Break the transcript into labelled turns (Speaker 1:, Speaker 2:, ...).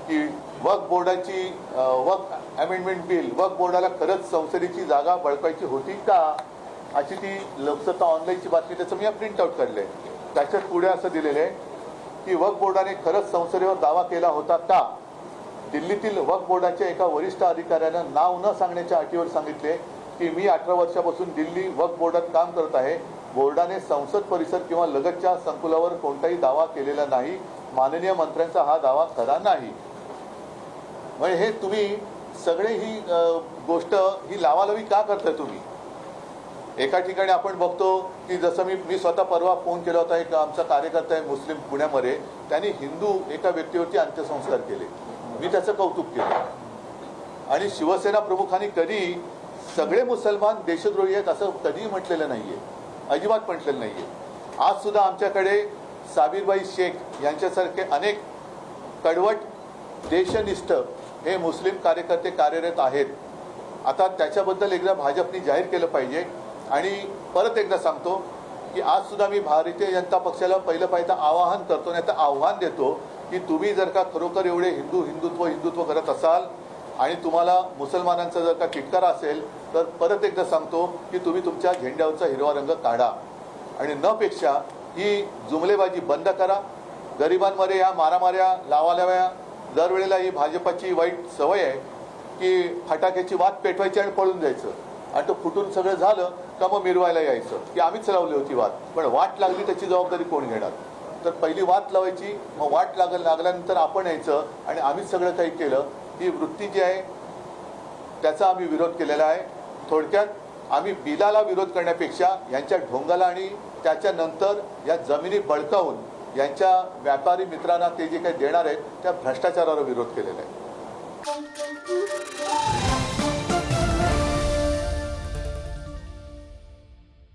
Speaker 1: की वक्फ बोर्डाची वक्फ amendment bill वक्फ बोर्डाला खरंच संसदेची जागा बळकायची होती का, अशी ती लोकसत्ता ऑनलाईनची बातमी, त्याचं मी प्रिंट आउट काढलंय. त्याच्यात पुढे असं दिलेलं आहे की वक्फ बोर्डाने खरंच संसदेवर दावा केला होता का. दिल्लीतील वक्फ बोर्डाच्या एका वरिष्ठ अधिकाऱ्यानं नाव न सांगण्याच्या अटीवर सांगितले की मी 18 वर्षापासून दिल्ली वक्फ बोर्डात काम करत आहे. बोर्डाने संसद परिसर किंवा लगतच्या संकुलावर कोणताही दावा केलेला नाही. माननीय मंत्र्यांचा हा दावा खरा नाही. म्हणजे हे तुम्ही सगळे ही गोष्ट ही लावालावी का करताय तुम्ही. एका ठिकाणी आपण बघतो की जसं मी स्वतः परवा फोन केला होता, एक आमचा कार्यकर्ता आहे मुस्लिम पुण्यामध्ये, त्यांनी हिंदू एका व्यक्तीवरती अंत्यसंस्कार केले. मी त्याचं कौतुक केलं. आणि शिवसेना प्रमुखांनी कधी सगळे मुसलमान देशद्रोही आहेत असं कधीही म्हटलेलं नाहीये, अजिबात म्हटलेलं नाहीये. आज सुद्धा आमच्याकडे साबिरबाई शेख यांच्यासारखे अनेक कडवट देशनिष्ठ हे मुस्लिम कार्यकर्ते कार्यरत आहेत. आता त्याच्याबद्दल एकदा भाजपने जाहीर केलं पाहिजे. आणि परत एकदा सांगतो की आज सुद्धा मी भारतीय जनता पक्षाला पहिलं आवाहन करतो, नाही तर आव्हान देतो की तुम्ही जर का खरोखर एवढे हिंदुत्व करत असाल आणि तुम्हाला मुसलमानांचा जर का तिटकारा असेल तर परत एकदा सांगतो की तुम्ही तुमच्या झेंड्यावरचा हिरवा रंग काढा आणि न पेक्षा ही जुमलेबाजी बंद करा. गरिबांमध्ये या मारामाऱ्या लावालाव्या दरवेळेला ही भाजपाची वाईट सवय आहे की फटाक्याची वात पेटवायची आणि पळून जायचं आणि तो फुटून सगळं झालं का मग मिरवायला यायचं की आम्हीच लावली होती वात. पण वाट लागली त्याची जबाबदारी कोण घेणार. तर पहिली वाट लावायची, मग वाट लागल्यानंतर आपण यायचं आणि आम्हीच सगळं काही केलं. ही वृत्ती जी आहे त्याचा आम्ही विरोध केलेला आहे. थोडक्यात आम्ही बिलाला विरोध करण्यापेक्षा यांच्या ढोंगाला आणि त्याच्यानंतर या जमिनी बळकावून यांच्या व्यापारी मित्रांना ते जे काही देणार आहेत त्या भ्रष्टाचारावर विरोध केलेला आहे.